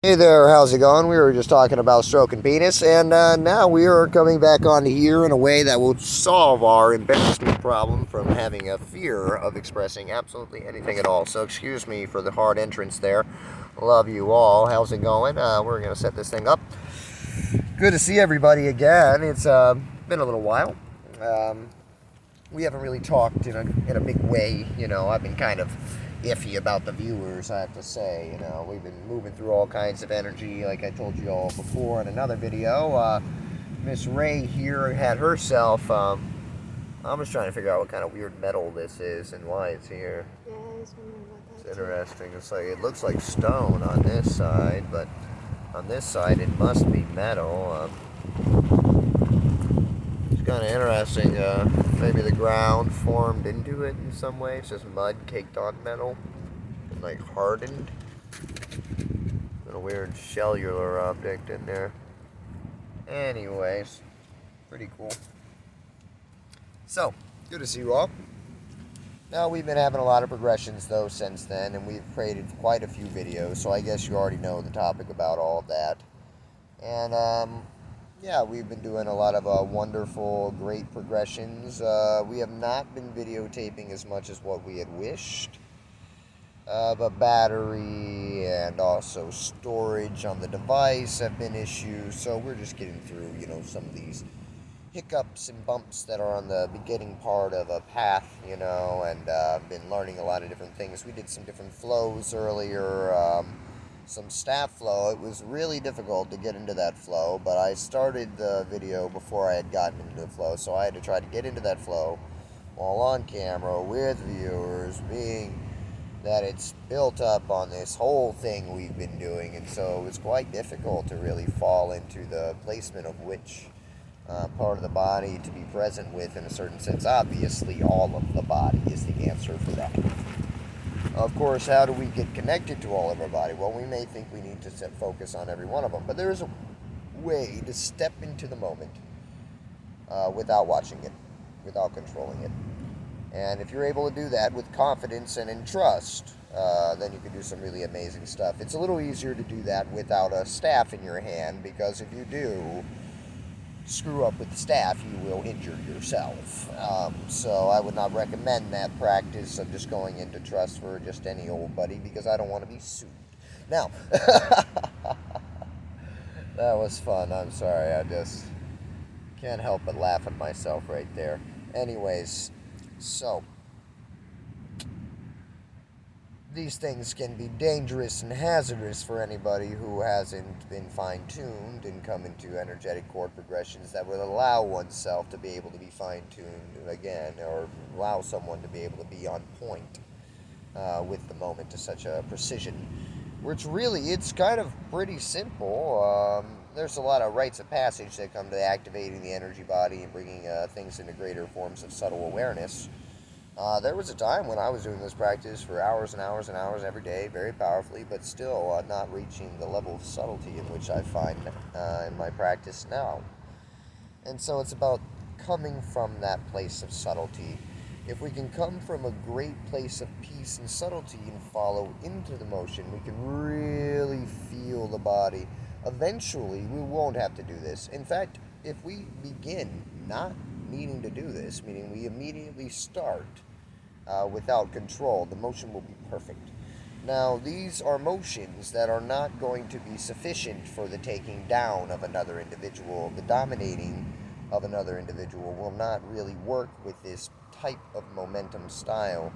Hey there, how's it going? We were just talking about stroking penis, and now we are coming back on here in a way that will solve our embarrassment problem from having a fear of expressing absolutely anything at all. So, excuse me for the hard entrance there. Love you all. How's it going? We're going to set this thing up. Good to see everybody again. It's been a little while. Um, we haven't really talked in a big way. I've been kind of iffy about the viewers, I have to say. We've been moving through all kinds of energy, like I told you all before in another video. Miss Ray here had herself. I'm just trying to figure out what kind of weird metal this is and why it's here. Yeah, I was wondering about that. It's interesting. It looks like stone on this side, but on this side it must be metal. It's kind of interesting. Maybe the ground formed into it in some way. It's just mud caked on metal and like hardened. And a weird cellular object in there. Anyways, pretty cool. So, good to see you all. Now, we've been having a lot of progressions though since then, and we've created quite a few videos, so I guess you already know the topic about all of that. And, yeah, we've been doing a lot of wonderful, great progressions. We have not been videotaping as much as what we had wished. But battery and also storage on the device have been issues, so we're just getting through, some of these hiccups and bumps that are on the beginning part of a path, and been learning a lot of different things. We did some different flows earlier, some staff flow. It was really difficult to get into that flow, but I started the video before I had gotten into the flow, so I had to try to get into that flow while on camera with viewers, being that it's built up on this whole thing we've been doing, and so it was quite difficult to really fall into the placement of which part of the body to be present with in a certain sense. Obviously, all of the body is the answer for that. Of course, how do we get connected to all of our body? Well, we may think we need to set focus on every one of them, but there is a way to step into the moment without watching it, without controlling it. And if you're able to do that with confidence and in trust, then you can do some really amazing stuff. It's a little easier to do that without a staff in your hand, because if you do screw up with the staff, you will injure yourself. So I would not recommend that practice of just going into trust for just any old buddy, because I don't want to be sued. Now, that was fun. I'm sorry. I just can't help but laugh at myself right there. Anyways, so these things can be dangerous and hazardous for anybody who hasn't been fine-tuned and come into energetic chord progressions that would allow oneself to be able to be fine-tuned again, or allow someone to be able to be on point with the moment to such a precision, which really, it's kind of pretty simple. There's a lot of rites of passage that come to activating the energy body and bringing things into greater forms of subtle awareness. There was a time when I was doing this practice for hours and hours and hours every day, very powerfully, but still not reaching the level of subtlety in which I find in my practice now. And so it's about coming from that place of subtlety. If we can come from a great place of peace and subtlety and follow into the motion, we can really feel the body. Eventually, we won't have to do this. In fact, if we begin not needing to do this, meaning we immediately start without control, the motion will be perfect. Now, these are motions that are not going to be sufficient for the taking down of another individual. The dominating of another individual will not really work with this type of momentum style,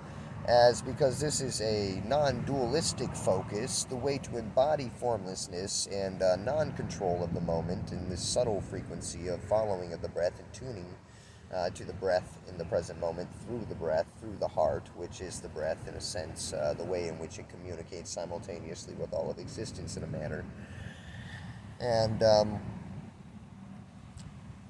because this is a non-dualistic focus. The way to embody formlessness and non-control of the moment in this subtle frequency of following of the breath and tuning to the breath in the present moment through the breath, through the heart, which is the breath in a sense, the way in which it communicates simultaneously with all of existence in a manner. And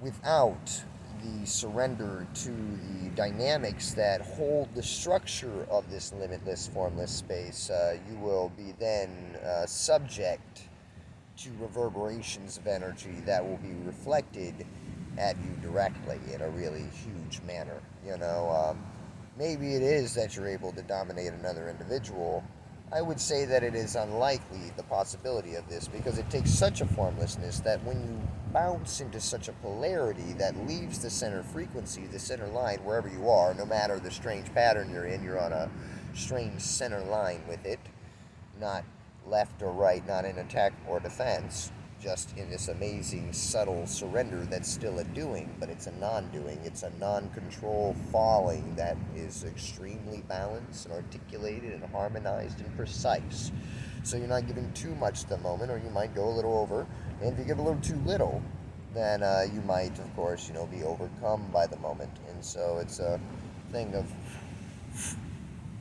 without the surrender to the dynamics that hold the structure of this limitless, formless space, you will be then subject to reverberations of energy that will be reflected at you directly in a really huge manner. Maybe it is that you're able to dominate another individual I would say that it is unlikely, the possibility of this, because it takes such a formlessness that when you bounce into such a polarity that leaves the center frequency, the center line, wherever you are, no matter the strange pattern you're in, you're on a strange center line with it, not left or right, not in attack or defense, just in this amazing subtle surrender that's still a doing, but it's a non-doing. It's a non-control falling that is extremely balanced and articulated and harmonized and precise. So you're not giving too much to the moment, or you might go a little over. And if you give a little too little, then you might, of course, be overcome by the moment. And so it's a thing of...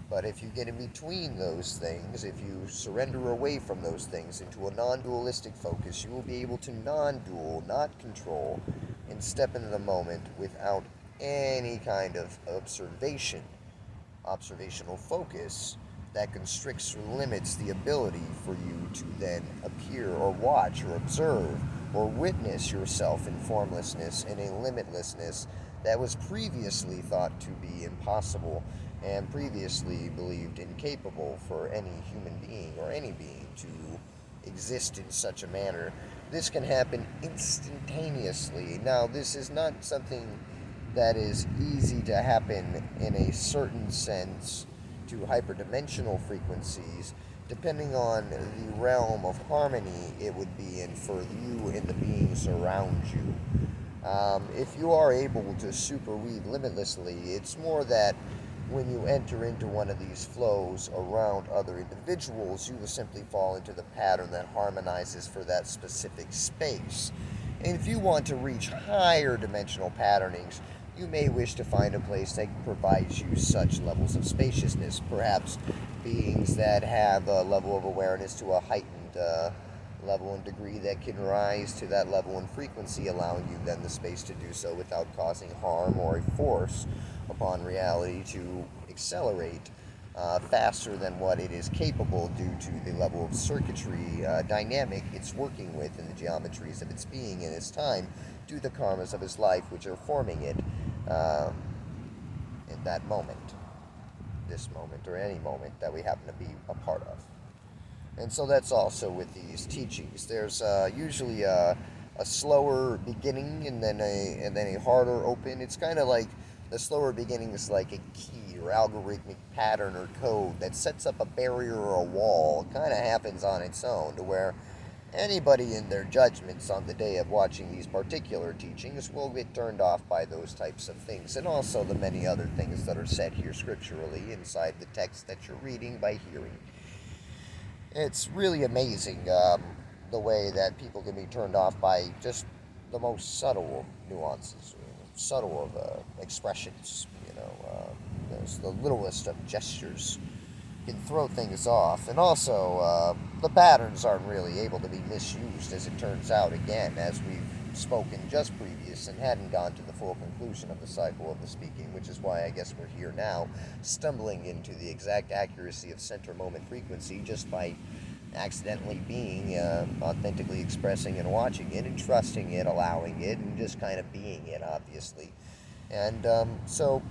But if you get in between those things, if you surrender away from those things into a non-dualistic focus, you will be able to non-dual, not control, and step into the moment without any kind of observational focus that constricts or limits the ability for you to then appear or watch or observe or witness yourself in formlessness and a limitlessness that was previously thought to be impossible and previously believed incapable for any human being or any being to exist in such a manner. This can happen instantaneously. Now, this is not something that is easy to happen in a certain sense to hyperdimensional frequencies. Depending on the realm of harmony it would be in for you and the beings around you. If you are able to superweave limitlessly, it's more that when you enter into one of these flows around other individuals, you will simply fall into the pattern that harmonizes for that specific space. And if you want to reach higher dimensional patternings, you may wish to find a place that provides you such levels of spaciousness, perhaps beings that have a level of awareness to a heightened level and degree that can rise to that level and frequency, allowing you then the space to do so without causing harm or a force upon reality to accelerate faster than what it is capable due to the level of circuitry dynamic it's working with in the geometries of its being in its time, due to the karmas of its life which are forming it in that moment, this moment, or any moment that we happen to be a part of. And so that's also with these teachings. There's usually a slower beginning and then a harder open. It's kind of like the slower beginning is like a key or algorithmic pattern or code that sets up a barrier or a wall. It kind of happens on its own, to where anybody in their judgments on the day of watching these particular teachings will get turned off by those types of things, and also the many other things that are said here scripturally inside the text that you're reading by hearing. It's really amazing the way that people can be turned off by just the most subtle nuances, subtle of expressions. There's the littlest of gestures can throw things off, and also the patterns aren't really able to be misused, as it turns out, again, as we've spoken just previous and hadn't gone to the full conclusion of the cycle of the speaking, which is why I guess we're here now, stumbling into the exact accuracy of center moment frequency just by accidentally being, authentically expressing and watching it and trusting it, allowing it, and just kind of being it, obviously. And so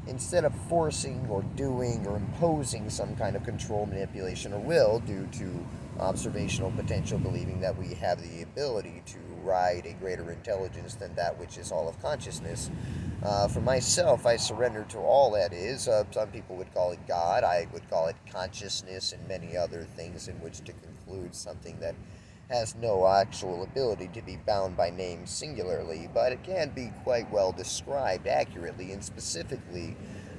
instead of forcing or doing or imposing some kind of control, manipulation, or will due to observational potential, believing that we have the ability to ride a greater intelligence than that which is all of consciousness, for myself, I surrender to all that is. Some people would call it God. I would call it consciousness, and many other things in which to conclude something that has no actual ability to be bound by name singularly, but it can be quite well described accurately and specifically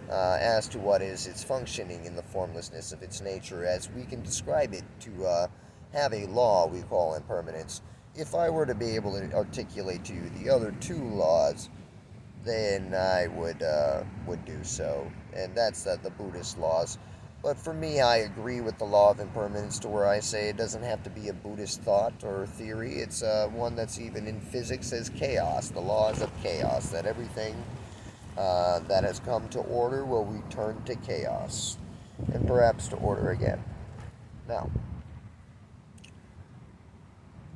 as to what is its functioning in the formlessness of its nature, as we can describe it to have a law we call impermanence. If I were to be able to articulate to you the other two laws, then I would do so, and that's the Buddhist laws. But for me, I agree with the law of impermanence, to where I say it doesn't have to be a Buddhist thought or theory. It's one that's even in physics as chaos, the laws of chaos, that everything that has come to order will return to chaos, and perhaps to order again. Now,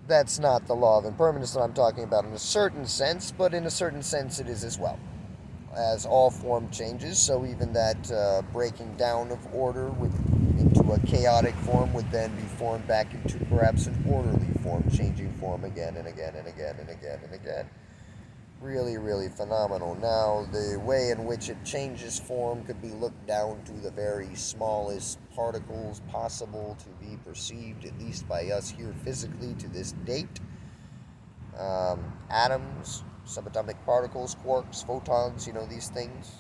that's not the law of impermanence that I'm talking about in a certain sense, but in a certain sense it is as well. As all form changes, so even that breaking down of order into a chaotic form would then be formed back into perhaps an orderly form, changing form again and again and again and again and again. Really, really phenomenal. Now, the way in which it changes form could be looked down to the very smallest particles possible to be perceived, at least by us here physically to this date. Atoms, subatomic particles, quarks, photons, these things.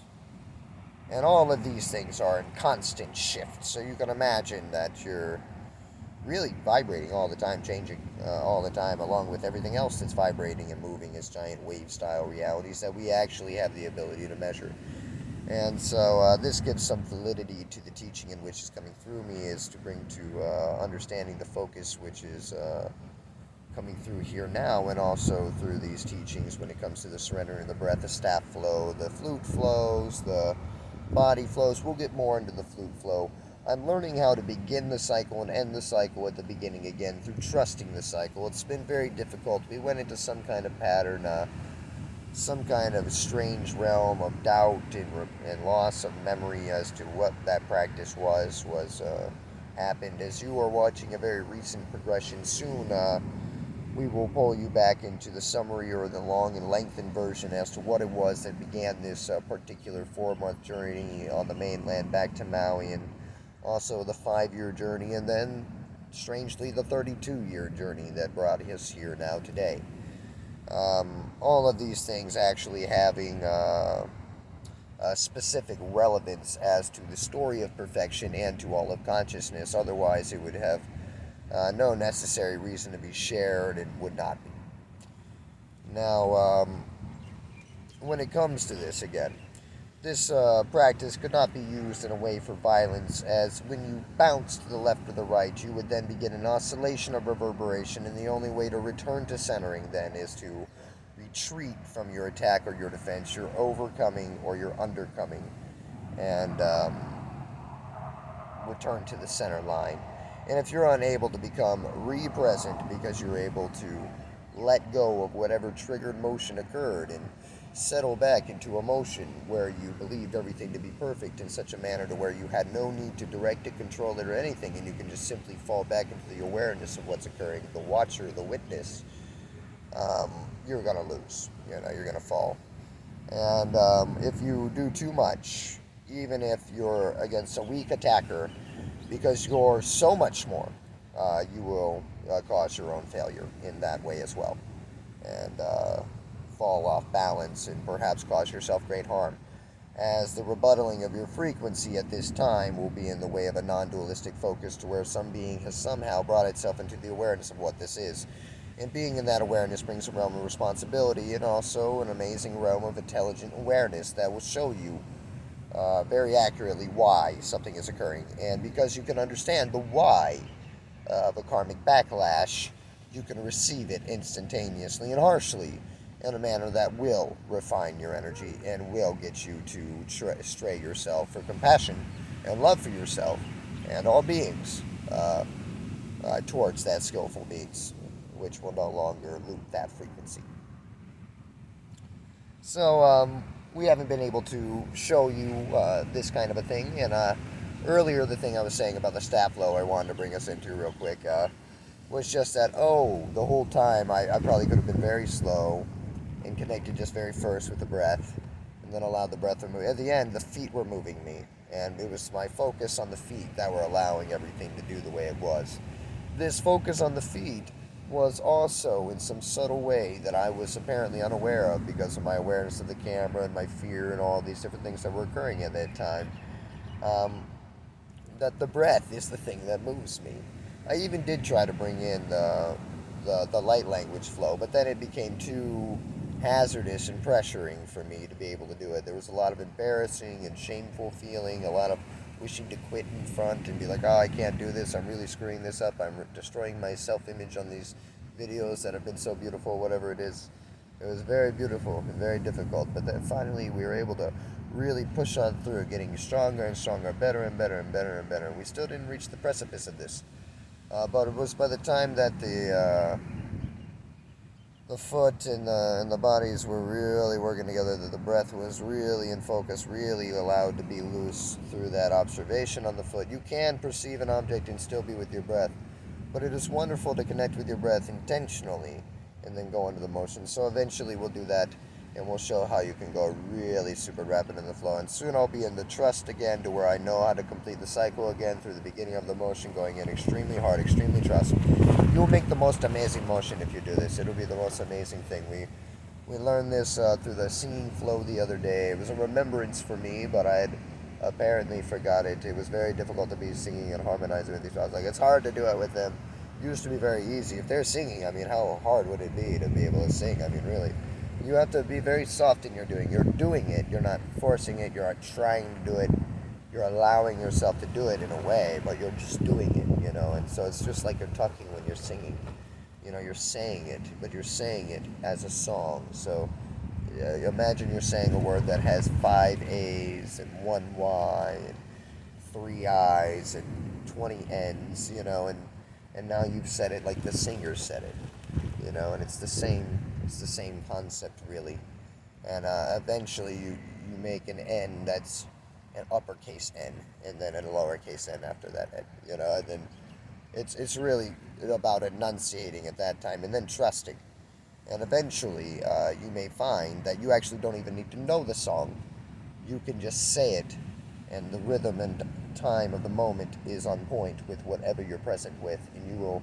And all of these things are in constant shift. So you can imagine that you're really vibrating all the time, changing all the time, along with everything else that's vibrating and moving as giant wave-style realities that we actually have the ability to measure. And so this gives some validity to the teaching in which is coming through me, is to bring to understanding the focus which is coming through here now, and also through these teachings when it comes to the surrendering the breath, the staff flow, the flute flows, the body flows. We'll get more into the flute flow. I'm learning how to begin the cycle and end the cycle at the beginning again through trusting the cycle. It's been very difficult. We went into some kind of pattern, some kind of strange realm of doubt and loss of memory as to what that practice was happened. As you are watching a very recent progression, soon we will pull you back into the summary or the long and lengthened version as to what it was that began this particular 4-month journey on the mainland back to Maui, and also the 5-year journey, and then, strangely, the 32-year journey that brought us here now today. All of these things actually having a specific relevance as to the story of perfection and to all of consciousness. Otherwise, it would have no necessary reason to be shared and would not be. Now, when it comes to this again, this practice could not be used in a way for violence, as when you bounce to the left or the right, you would then begin an oscillation of reverberation, and the only way to return to centering then is to retreat from your attack or your defense, your overcoming or your undercoming, and return to the center line. And if you're unable to become re-present because you're able to let go of whatever triggered motion occurred and settle back into a motion where you believed everything to be perfect in such a manner to where you had no need to direct it, control it, or anything, and you can just simply fall back into the awareness of what's occurring, the watcher, the witness, you're going to lose. You're going to fall. And if you do too much, even if you're against a weak attacker, because you're so much more, you will cause your own failure in that way as well, and fall off balance and perhaps cause yourself great harm, as the rebuttaling of your frequency at this time will be in the way of a non-dualistic focus, to where some being has somehow brought itself into the awareness of what this is. And being in that awareness brings a realm of responsibility, and also an amazing realm of intelligent awareness that will show you very accurately why something is occurring. And because you can understand the why of a karmic backlash, you can receive it instantaneously and harshly in a manner that will refine your energy and will get you to stray yourself for compassion and love for yourself and all beings towards that skillful beings, which will no longer loop that frequency. So we haven't been able to show you this kind of a thing, and earlier the thing I was saying about the staff flow I wanted to bring us into real quick was just that, the whole time I probably could have been very slow and connected just very first with the breath, and then allowed the breath to move. At the end, the feet were moving me, and it was my focus on the feet that were allowing everything to do the way it was. This focus on the feet was also in some subtle way that I was apparently unaware of because of my awareness of the camera and my fear and all these different things that were occurring at that time. That the breath is the thing that moves me. I even did try to bring in the light language flow, but then it became too hazardous and pressuring for me to be able to do it. There was a lot of embarrassing and shameful feeling, a lot of wishing to quit in front and be like, I can't do this, I'm really screwing this up, I'm destroying my self-image on these videos that have been so beautiful, whatever it is. It was very beautiful and very difficult, but then finally we were able to really push on through, getting stronger and stronger, better and better and better and better. We still didn't reach the precipice of this, but it was by the time that the foot and the bodies were really working together, that the breath was really in focus, really allowed to be loose through that observation on the foot. You can perceive an object and still be with your breath, but it is wonderful to connect with your breath intentionally and then go into the motion. So eventually we'll do that, and we'll show how you can go really super rapid in the flow. And soon I'll be in the trust again, to where I know how to complete the cycle again through the beginning of the motion, going in extremely hard, extremely trust. You'll make the most amazing motion if you do this. It'll be the most amazing thing. We learned this through the singing flow the other day. It was a remembrance for me, but I had apparently forgot it. It was very difficult to be singing and harmonizing with these people. I was like, it's hard to do it with them. It used to be very easy. If they're singing, I mean, how hard would it be to be able to sing? I mean, really. You have to be very soft in your doing. You're doing it. You're not forcing it. You're not trying to do it. You're allowing yourself to do it in a way, but you're just doing it, you know. And so it's just like you're talking when you're singing. You know, you're saying it, but you're saying it as a song. So imagine you're saying a word that has 5 A's and 1 Y and 3 I's and 20 N's, you know, and now you've said it like the singer said it, you know, and it's the same concept really. And eventually you make an N that's an uppercase N, and then a lowercase n after that N, you know, and then it's really about enunciating at that time, and then trusting. And eventually, you may find that you actually don't even need to know the song. You can just say it, and the rhythm and time of the moment is on point with whatever you're present with, and you will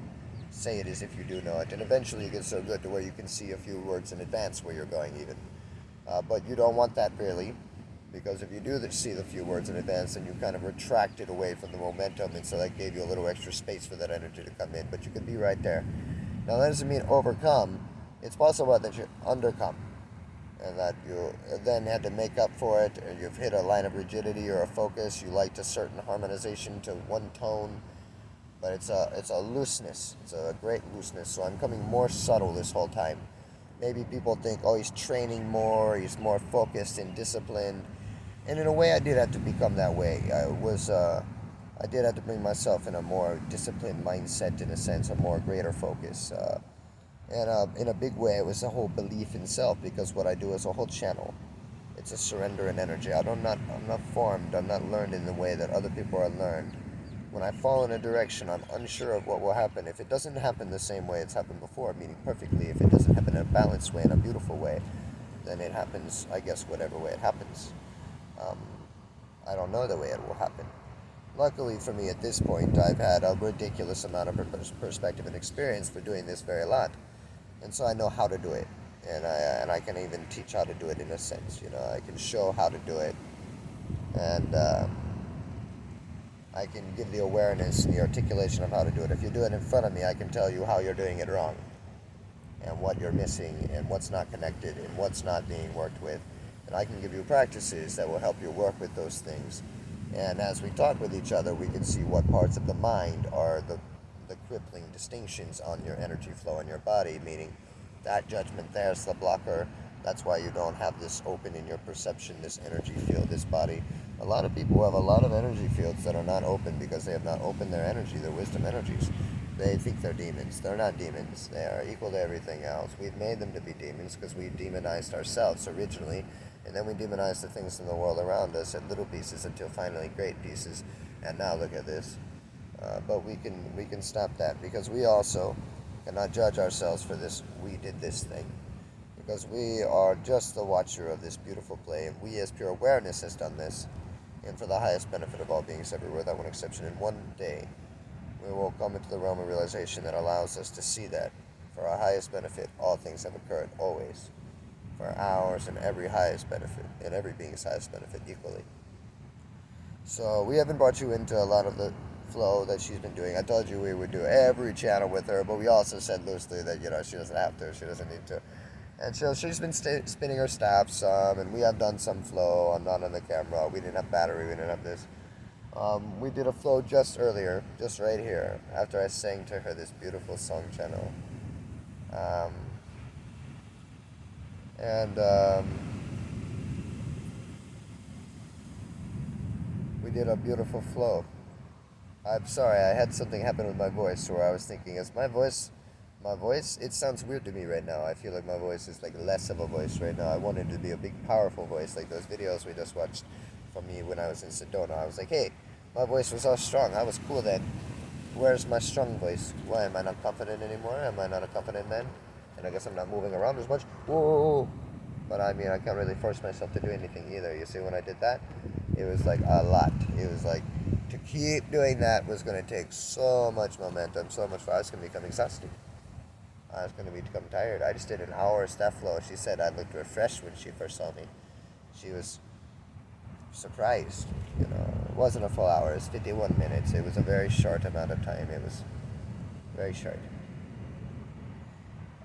say it as if you do know it. And eventually you get so good to where you can see a few words in advance where you're going even. But you don't want that really, because if you do see the few words in advance, then you kind of retract it away from the momentum, and so that gave you a little extra space for that energy to come in. But you could be right there. Now that doesn't mean overcome. It's possible that you undercome, and that you then had to make up for it, or you've hit a line of rigidity or a focus. You liked a certain harmonization to one tone, but it's a looseness. It's a great looseness. So I'm coming more subtle this whole time. Maybe people think, oh, he's training more, he's more focused and disciplined. And in a way, I did have to become that way. I did have to bring myself in a more disciplined mindset, in a sense, a more greater focus. And in a big way, it was a whole belief in self, because what I do is a whole channel. It's a surrender in energy. I'm not formed, I'm not learned in the way that other people are learned. When I fall in a direction, I'm unsure of what will happen. If it doesn't happen the same way it's happened before, meaning perfectly, if it doesn't happen in a balanced way, in a beautiful way, then it happens, I guess, whatever way it happens. Um, I don't know the way it will happen. Luckily for me at this point, I've had a ridiculous amount of perspective and experience for doing this very lot. And so I know how to do it. And I can even teach how to do it in a sense. You know, I can show how to do it. And I can give the awareness and the articulation of how to do it. If you do it in front of me, I can tell you how you're doing it wrong, and what you're missing, and what's not connected, and what's not being worked with. And I can give you practices that will help you work with those things. And as we talk with each other, we can see what parts of the mind are the crippling distinctions on your energy flow in your body, meaning that judgment there's the blocker. That's why you don't have this open in your perception, this energy field, this body. A lot of people have a lot of energy fields that are not open because they have not opened their energy, their wisdom energies. They think they're demons. They're not demons. They are equal to everything else. We've made them to be demons because we demonized ourselves originally, and then we demonized the things in the world around us at little pieces until finally great pieces. And now look at this. But we can stop that, because we also cannot judge ourselves for this. We did this thing because we are just the watcher of this beautiful play, and we as pure awareness has done this, and for the highest benefit of all beings everywhere without one exception. And one day we will come into the realm of realization that allows us to see that for our highest benefit all things have occurred always, for ours and every highest benefit, and every being's highest benefit equally. So we haven't brought you into a lot of the flow that she's been doing. I told you we would do every channel with her, but we also said loosely that, you know, she doesn't have to, she doesn't need to. And so she's been spinning her staff some, and we have done some flow. I'm not on the camera. We didn't have battery. We didn't have this. We did a flow just earlier, just right here, after I sang to her this beautiful song channel. And we did a beautiful flow. I'm sorry, I had something happen with my voice where I was thinking, is my voice My voice, it sounds weird to me right now. I feel like my voice is like less of a voice right now. I wanted it to be a big, powerful voice, like those videos we just watched from me when I was in Sedona. I was like, hey, my voice was all strong. I was cool then. Where's my strong voice? Why am I not confident anymore? Am I not a confident man? And I guess I'm not moving around as much. Whoa! But I mean, I can't really force myself to do anything either. You see, when I did that, it was like a lot. It was like to keep doing that was going to take so much momentum, so much. I was going to become exhausted. I was going to become tired. I just did an hour step flow. She said I looked refreshed when she first saw me. She was surprised. You know, it wasn't a full hour. It was 51 minutes. It was a very short amount of time. It was very short.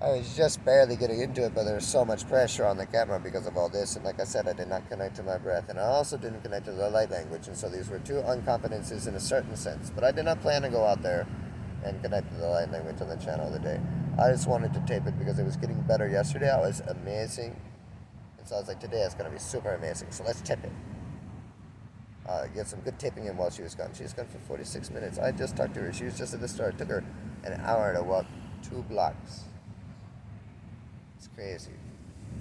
I was just barely getting into it, but there was so much pressure on the camera because of all this. And like I said, I did not connect to my breath. And I also didn't connect to the light language. And so these were two uncompetencies in a certain sense. But I did not plan to go out there and connect to the light language on the channel today. I just wanted to tape it because it was getting better yesterday. I was amazing. And so I was like, today it's going to be super amazing. So let's tip it. Get some good taping in while she was gone. She was gone for 46 minutes. I just talked to her. She was just at the store. It took her an hour to walk 2 blocks. It's crazy.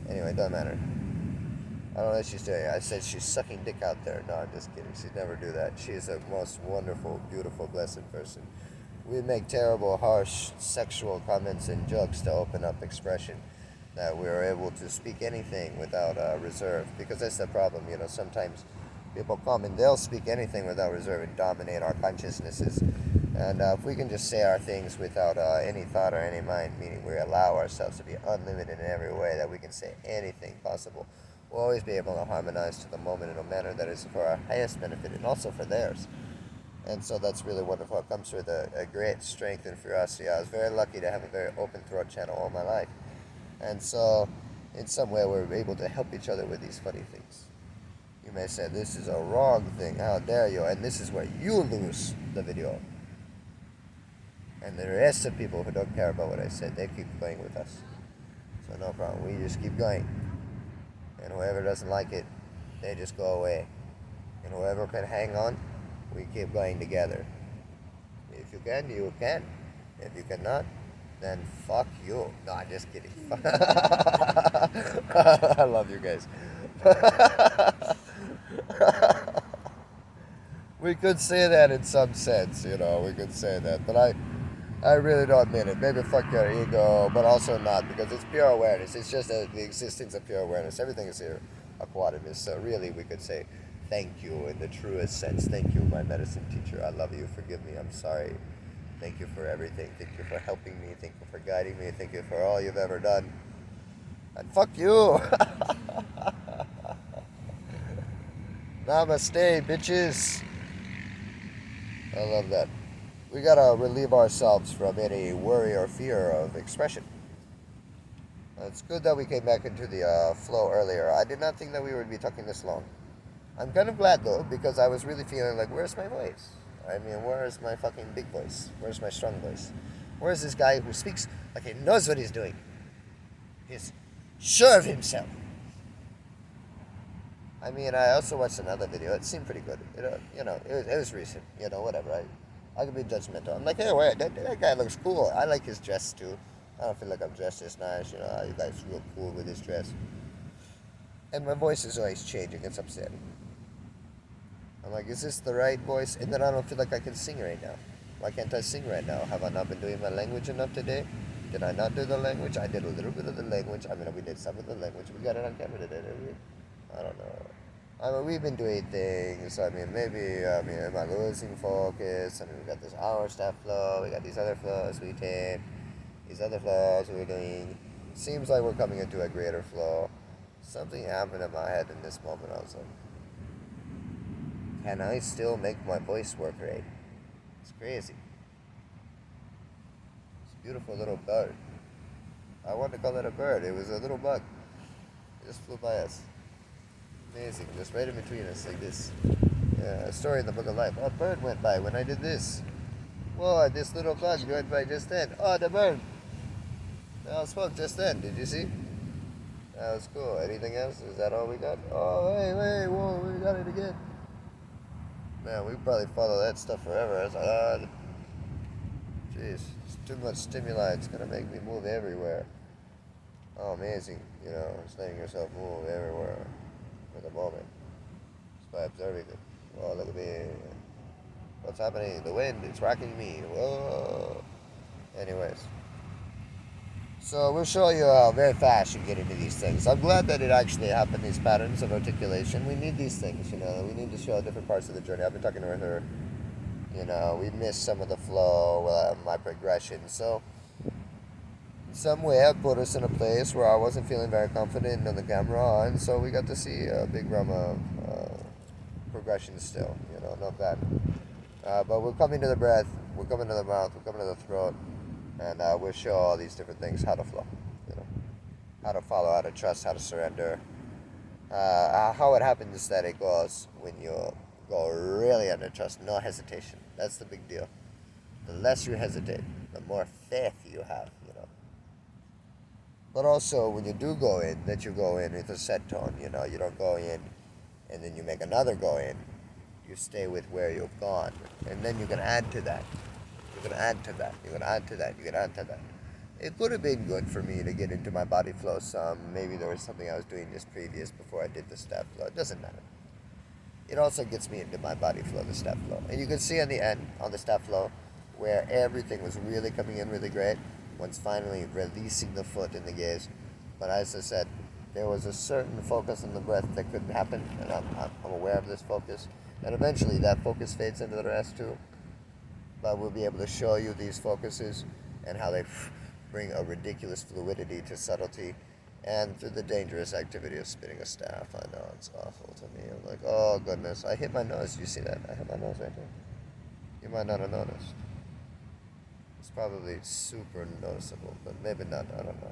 Anyway, doesn't matter. I don't know what she's doing. I said she's sucking dick out there. No, I'm just kidding. She'd never do that. She's a most wonderful, beautiful, blessed person. We make terrible, harsh, sexual comments and jokes to open up expression. That we're able to speak anything without reserve. Because that's the problem. You know, sometimes people come and they'll speak anything without reserve and dominate our consciousnesses. And if we can just say our things without any thought or any mind, meaning we allow ourselves to be unlimited in every way, that we can say anything possible, we'll always be able to harmonize to the moment in a manner that is for our highest benefit and also for theirs. And so that's really wonderful. It comes with a great strength and ferocity. I was very lucky to have a very open throat channel all my life. And so in some way we're able to help each other with these funny things. You may say, this is a wrong thing, how dare you, and this is where you lose the video. And the rest of people who don't care about what I said, they keep going with us. So no problem, we just keep going. And whoever doesn't like it, they just go away. And whoever can hang on, we keep going together. If you can, you can. If you cannot, then fuck you. No, I'm just kidding. I love you guys. We could say that in some sense, you know, we could say that, but I really don't mean it. Maybe fuck your ego, but also not, because it's pure awareness. It's just the existence of pure awareness. Everything is here, aquatimist. So really, we could say thank you in the truest sense. Thank you, my medicine teacher. I love you. Forgive me. I'm sorry. Thank you for everything. Thank you for helping me. Thank you for guiding me. Thank you for all you've ever done. And fuck you. Namaste, bitches. I love that. We gotta relieve ourselves from any worry or fear of expression. It's good that we came back into the flow earlier. I did not think that we would be talking this long. I'm kind of glad though, because I was really feeling like, where's my voice? I mean, where's my fucking big voice? Where's my strong voice? Where's this guy who speaks like he knows what he's doing? He's sure of himself. I mean, I also watched another video. It seemed pretty good. It was recent. You know, whatever. I could be judgmental. I'm like, hey, wait, that guy looks cool. I like his dress too. I don't feel like I'm dressed as nice. You know, you guys look cool with his dress. And my voice is always changing. It's upsetting. I'm like, is this the right voice? And then I don't feel like I can sing right now. Why can't I sing right now? Have I not been doing my language enough today? Did I not do the language? I did a little bit of the language. I mean, we did some of the language. We got it on camera today, didn't we? I don't know. I mean, we've been doing things. I mean, am I losing focus? I mean, we got this hour step flow. We got these other flows we tape. These other flows we're doing. Seems like we're coming into a greater flow. Something happened in my head in this moment. I was like, can I still make my voice work right? It's crazy. It's a beautiful little bird. I wanted to call it a bird. It was a little bug. It just flew by us. Amazing. Just right in between us like this. Yeah, a story in the book of life. Oh, a bird went by when I did this. Whoa, this little bug went by just then. Oh, the bird. That spoke just then. Did you see? That was cool. Anything else? Is that all we got? Oh, hey, whoa, we got it again. Man, we probably follow that stuff forever. It's odd. Jeez, it's too much stimuli. It's gonna make me move everywhere. Oh, amazing. You know, just letting yourself move everywhere for the moment. Just by observing it. Oh, look at me. What's happening? The wind, it's rocking me. Whoa. Anyways. So we'll show you how very fast you get into these things. I'm glad that it actually happened, these patterns of articulation. We need these things, you know. We need to show different parts of the journey. I've been talking to her. You know, we missed some of the flow, my progression. So, in some way, I put us in a place where I wasn't feeling very confident on the camera, and so we got to see a big realm of progression still. You know, not bad. But we're coming to the breath, we're coming to the mouth, we're coming to the throat, and we'll show all these different things how to flow. You know, how to follow, how to trust, how to surrender. How it happens is that it goes when you go really under trust, no hesitation. That's the big deal. The less you hesitate, the more faith you have, you know. But also, when you do go in, that you go in with a set tone, you know. You don't go in and then you make another go in. You stay with where you've gone. And then you can add to that. You can add to that. You can add to that. You can add to that. It could have been good for me to get into my body flow some. Maybe there was something I was doing just previous before I did the step flow. It doesn't matter. It also gets me into my body flow, the step flow. And you can see on the end, on the step flow, where everything was really coming in really great, once finally releasing the foot in the gaze. But as I said, there was a certain focus on the breath that couldn't happen, and I'm aware of this focus. And eventually that focus fades into the rest too. But we'll be able to show you these focuses and how they bring a ridiculous fluidity to subtlety and through the dangerous activity of spinning a staff. I know, it's awful to me. I'm like, oh goodness, I hit my nose. You see that? I hit my nose right there. You might not have noticed. It's probably super noticeable, but maybe not. I don't know.